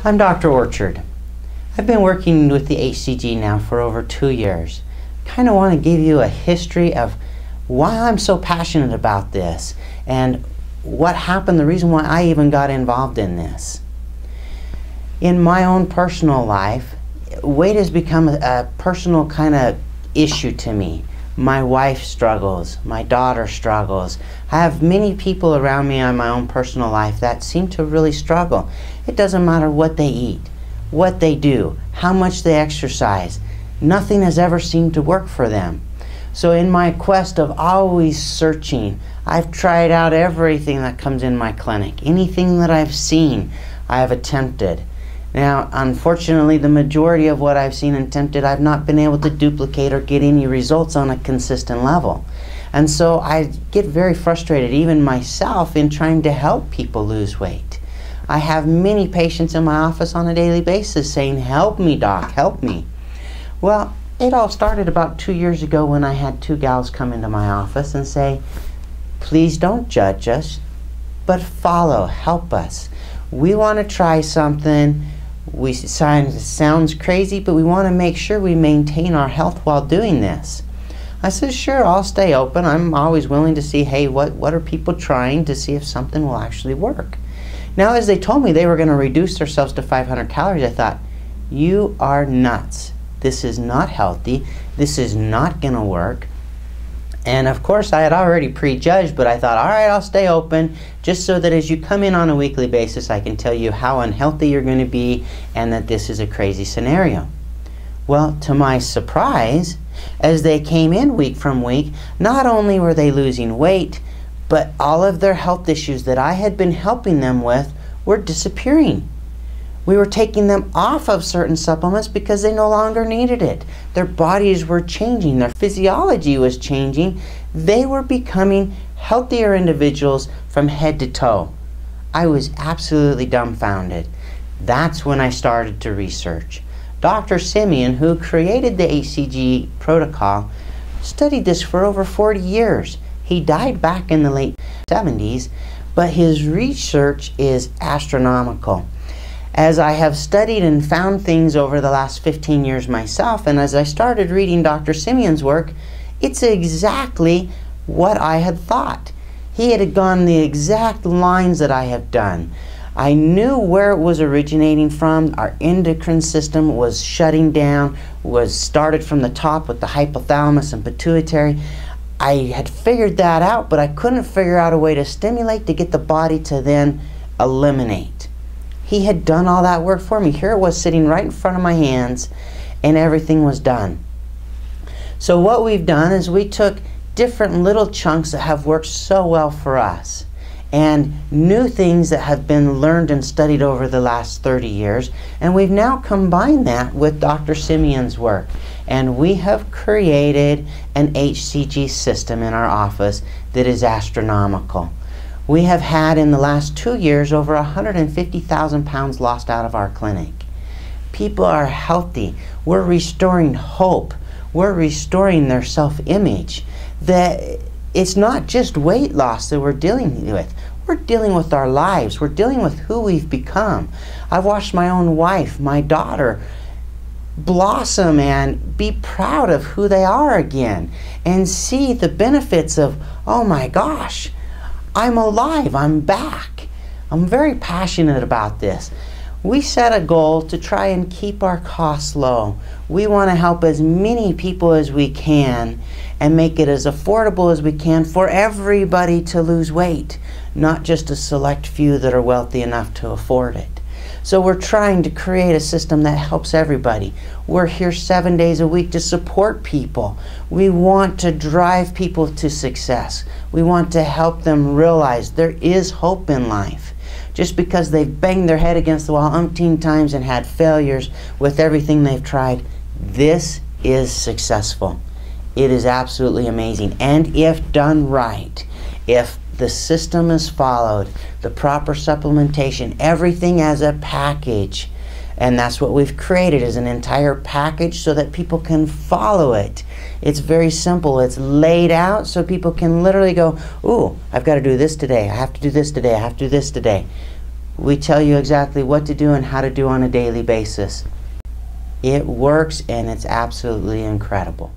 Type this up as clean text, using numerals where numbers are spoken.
I'm Dr. Orchard. I've been working with the HCG now for over 2 years. Kind of want to give you a history of why I'm so passionate about this and what happened, the reason why I even got involved in this. In my own personal life, weight has become a personal kind of issue to me. My wife struggles, my daughter struggles. I have many people around me in my own personal life that seem to really struggle. It doesn't matter what they eat, what they do, how much they exercise. Nothing has ever seemed to work for them. So in my quest of always searching, I've tried out everything that comes in my clinic. Anything that I've seen, I have attempted. Now, unfortunately, the majority of what I've seen and attempted, I've not been able to duplicate or get any results on a consistent level. And so I get very frustrated, even myself, in trying to help people lose weight. I have many patients in my office on a daily basis saying, "Help me, doc, help me." Well, it all started about 2 years ago when I had 2 gals come into my office and say, "Please don't judge us, but follow, help us. We want to try something. It sounds crazy, but we want to make sure we maintain our health while doing this." I said, "Sure, I'll stay open. I'm always willing to see, hey, what are people trying to see if something will actually work." Now, as they told me they were going to reduce themselves to 500 calories, I thought, you are nuts. This is not healthy. This is not going to work. And of course, I had already prejudged, but I thought, all right, I'll stay open, just so that as you come in on a weekly basis, I can tell you how unhealthy you're going to be and that this is a crazy scenario. Well, to my surprise, as they came in week from week, not only were they losing weight, but all of their health issues that I had been helping them with were disappearing. We were taking them off of certain supplements because they no longer needed it. Their bodies were changing. Their physiology was changing. They were becoming healthier individuals from head to toe. I was absolutely dumbfounded. That's when I started to research. Dr. Simeon, who created the HCG protocol, studied this for over 40 years. He died back in the late 70s, but his research is astronomical. As I have studied and found things over the last 15 years myself, and as I started reading Dr. Simeon's work, it's exactly what I had thought. He had gone the exact lines that I have done. I knew where it was originating from. Our endocrine system was shutting down, was started from the top with the hypothalamus and pituitary. I had figured that out, but I couldn't figure out a way to stimulate to get the body to then eliminate. He had done all that work for me. Here it was sitting right in front of my hands, and everything was done. So what we've done is we took different little chunks that have worked so well for us and new things that have been learned and studied over the last 30 years, and we've now combined that with Dr. Simeon's work. And we have created an HCG system in our office that is astronomical. We have had in the last 2 years over 150,000 pounds lost out of our clinic. People are healthy. We're restoring hope. We're restoring their self-image. It's not just weight loss that we're dealing with. We're dealing with our lives. We're dealing with who we've become. I've watched my own wife, my daughter, blossom and be proud of who they are again and see the benefits of, oh my gosh, I'm alive, I'm back. I'm very passionate about this. We set a goal to try and keep our costs low. We want to help as many people as we can and make it as affordable as we can for everybody to lose weight, not just a select few that are wealthy enough to afford it. So we're trying to create a system that helps everybody. We're here 7 days a week to support people. We want to drive people to success. We want to help them realize there is hope in life. Just because they've banged their head against the wall umpteen times and had failures with everything they've tried, this is successful. It is absolutely amazing. And if done right, if the system is followed, the proper supplementation, everything as a package, and that's what we've created, is an entire package so that people can follow it. It's very simple. It's laid out so people can literally go, ooh, I've got to do this today. I have to do this today. I have to do this today. We tell you exactly what to do and how to do on a daily basis. It works, and it's absolutely incredible.